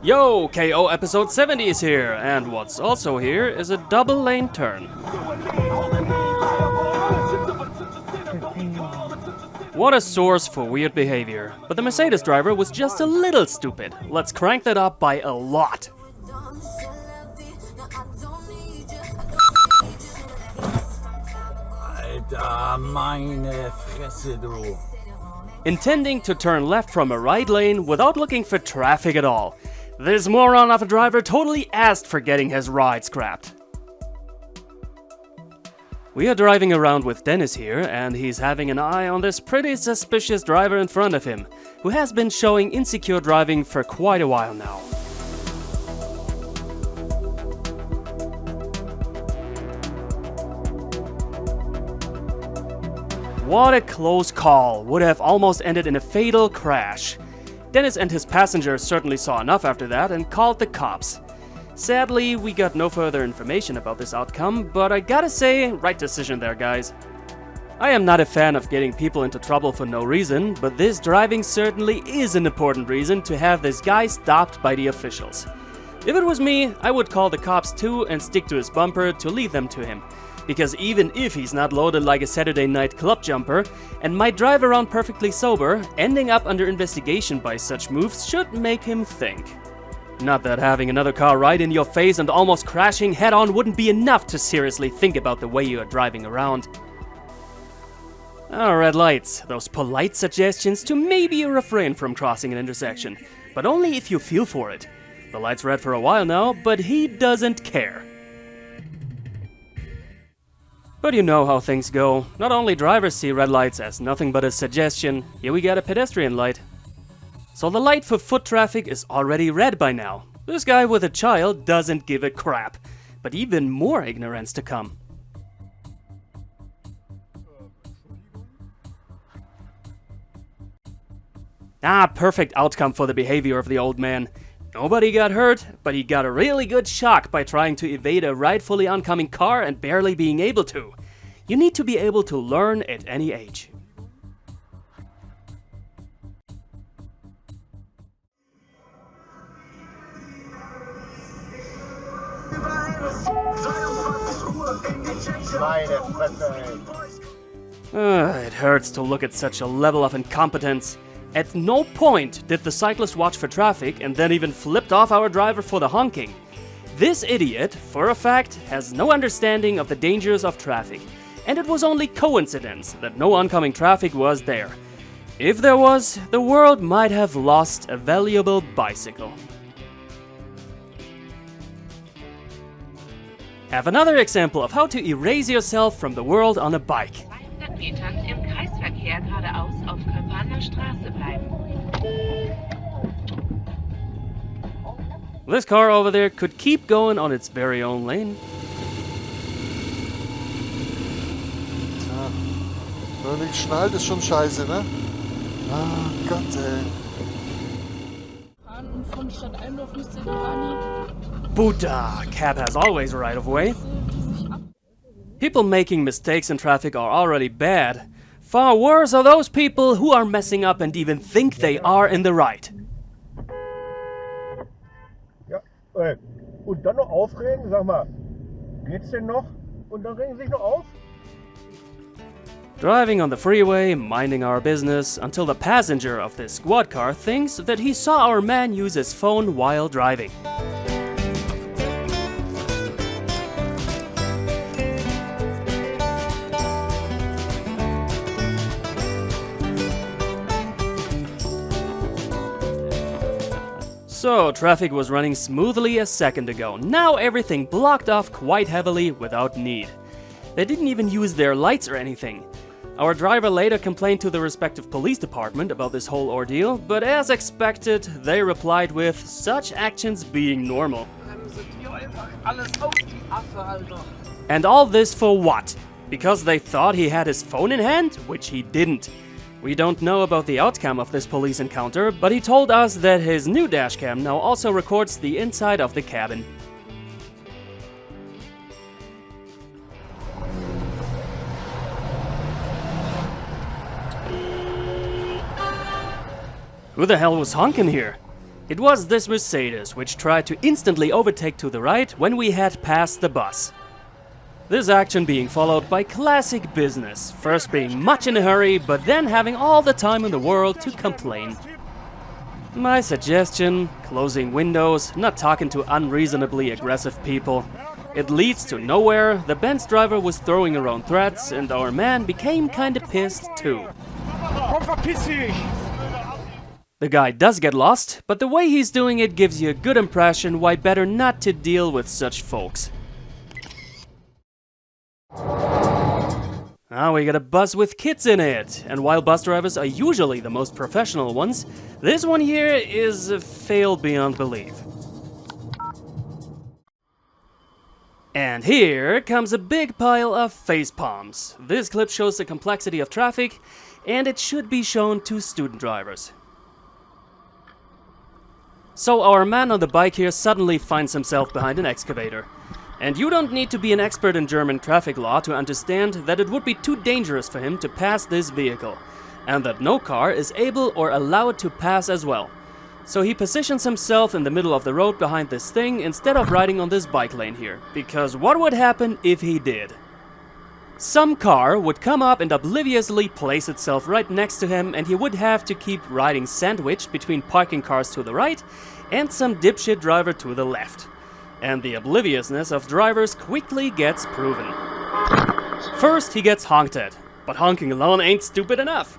Yo, KO episode 70 is here, and what's also here is a double lane turn. What a source for weird behavior, but the Mercedes driver was just a little stupid. Let's crank that up by a lot. Alter, meine Fresse, du. Intending to turn left from a right lane without looking for traffic at all. This moron of a driver totally asked for getting his ride scrapped. We are driving around with Dennis here, and he's having an eye on this pretty suspicious driver in front of him, who has been showing insecure driving for quite a while now. What a close call, would have almost ended in a fatal crash. Dennis and his passengers certainly saw enough after that and called the cops. Sadly, we got no further information about this outcome, but I gotta say, right decision there, guys. I am not a fan of getting people into trouble for no reason, but this driving certainly is an important reason to have this guy stopped by the officials. If it was me, I would call the cops too and stick to his bumper to lead them to him. Because even if he's not loaded like a Saturday night club jumper and might drive around perfectly sober, ending up under investigation by such moves should make him think. Not that having another car right in your face and almost crashing head-on wouldn't be enough to seriously think about the way you are driving around. Red lights, those polite suggestions to maybe refrain from crossing an intersection, but only if you feel for it. The light's red for a while now, but he doesn't care. But you know how things go. Not only drivers see red lights as nothing but a suggestion, here we got a pedestrian light. So the light for foot traffic is already red by now. This guy with a child doesn't give a crap, but even more ignorance to come. Perfect outcome for the behavior of the old man. Nobody got hurt, but he got a really good shock by trying to evade a rightfully oncoming car and barely being able to. You need to be able to learn at any age. It hurts to look at such a level of incompetence. At no point did the cyclist watch for traffic and then even flipped off our driver for the honking. This idiot, for a fact, has no understanding of the dangers of traffic, and it was only coincidence that no oncoming traffic was there. If there was, the world might have lost a valuable bicycle. Have another example of how to erase yourself from the world on a bike. 200 Metern im Kreisverkehr geradeaus auf Kölner Straße bleiben. This car over there could keep going on its very own lane. Tja, wenn man nichts schnallt, ist schon scheiße, ne? Ah, Gott, ey. Buddha! Cab has always a right of way. People making mistakes in traffic are already bad. Far worse are those people who are messing up and even think they are in the right. Ja, und dann noch aufregen, sag mal, geht's denn noch? Und dann regen sie sich noch auf? Driving on the freeway, minding our business, until the passenger of this squad car thinks that he saw our man use his phone while driving. So, traffic was running smoothly a second ago. Now everything blocked off quite heavily without need. They didn't even use their lights or anything. Our driver later complained to the respective police department about this whole ordeal, but as expected, they replied with such actions being normal. And all this for what? Because they thought he had his phone in hand, which he didn't. We don't know about the outcome of this police encounter, but he told us that his new dashcam now also records the inside of the cabin. Who the hell was honking here? It was this Mercedes which tried to instantly overtake to the right when we had passed the bus. This action being followed by classic business, first being much in a hurry, but then having all the time in the world to complain. My suggestion: closing windows, not talking to unreasonably aggressive people. It leads to nowhere. The Benz driver was throwing around threats and our man became kinda pissed too. The guy does get lost, but the way he's doing it gives you a good impression why better not to deal with such folks. Now we got a bus with kids in it, and while bus drivers are usually the most professional ones, this one here is a fail beyond belief. And here comes a big pile of face palms. This clip shows the complexity of traffic, and it should be shown to student drivers. So our man on the bike here suddenly finds himself behind an excavator. And you don't need to be an expert in German traffic law to understand that it would be too dangerous for him to pass this vehicle, and that no car is able or allowed to pass as well. So he positions himself in the middle of the road behind this thing instead of riding on this bike lane here, because what would happen if he did? Some car would come up and obliviously place itself right next to him, and he would have to keep riding sandwiched between parking cars to the right and some dipshit driver to the left. And the obliviousness of drivers quickly gets proven. First, he gets honked at, but honking alone ain't stupid enough.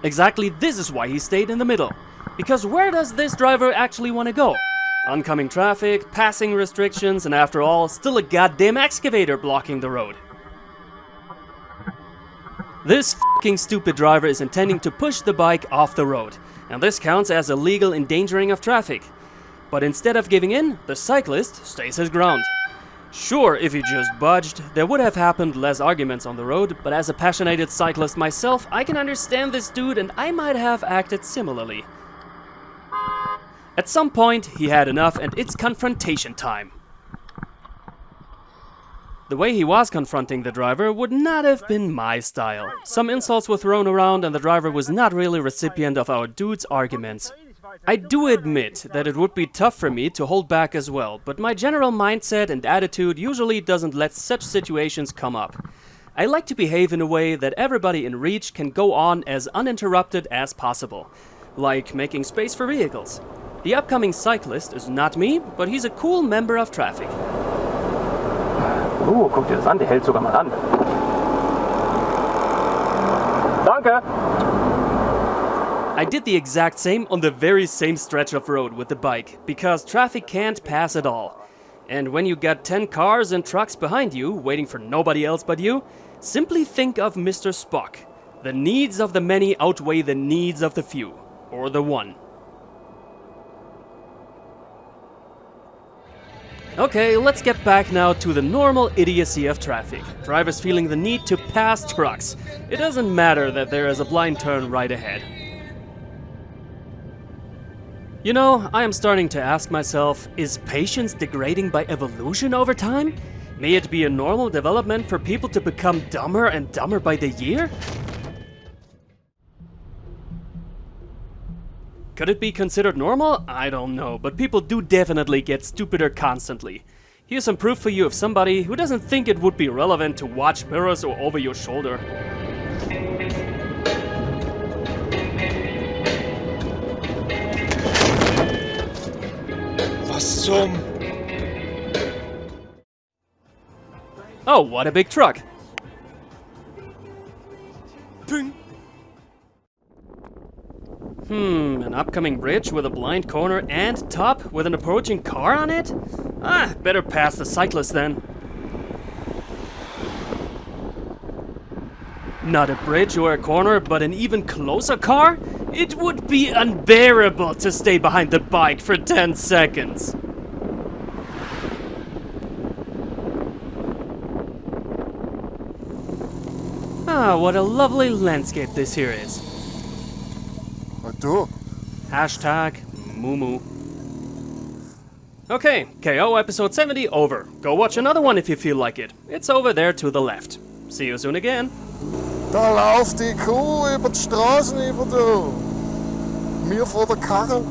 Exactly this is why he stayed in the middle. Because where does this driver actually want to go? Oncoming traffic, passing restrictions, and after all, still a goddamn excavator blocking the road. This fucking stupid driver is intending to push the bike off the road, and this counts as a legal endangering of traffic. But instead of giving in, the cyclist stays his ground. Sure, if he just budged, there would have happened less arguments on the road, but as a passionate cyclist myself, I can understand this dude and I might have acted similarly. At some point, he had enough and it's confrontation time. The way he was confronting the driver would not have been my style. Some insults were thrown around and the driver was not really a recipient of our dude's arguments. I do admit that it would be tough for me to hold back as well, but my general mindset and attitude usually doesn't let such situations come up. I like to behave in a way that everybody in reach can go on as uninterrupted as possible, like making space for vehicles. The upcoming cyclist is not me, but he's a cool member of traffic. Oh, guck dir das an, der hält sogar mal an. Danke! I did the exact same on the very same stretch of road with the bike, because traffic can't pass at all. And when you got 10 cars and trucks behind you, waiting for nobody else but you, simply think of Mr. Spock. The needs of the many outweigh the needs of the few, or the one. Okay, let's get back now to the normal idiocy of traffic. Drivers feeling the need to pass trucks. It doesn't matter that there is a blind turn right ahead. You know, I am starting to ask myself, is patience degrading by evolution over time? May it be a normal development for people to become dumber and dumber by the year? Could it be considered normal? I don't know, but people do definitely get stupider constantly. Here's some proof for you of somebody who doesn't think it would be relevant to watch mirrors or over your shoulder. Was zum... Oh, what a big truck! Ping. An upcoming bridge with a blind corner and top with an approaching car on it? Ah, better pass the cyclist then. Not a bridge or a corner, but an even closer car? It would be unbearable to stay behind the bike for 10 seconds. Ah, what a lovely landscape this here is. Und du? Hashtag Mumu. Okay, KO episode 70 over. Go watch another one if you feel like it. It's over there to the left. See you soon again. Da lauft die Kuh über die Straßen über, du. Mir vor der Karre.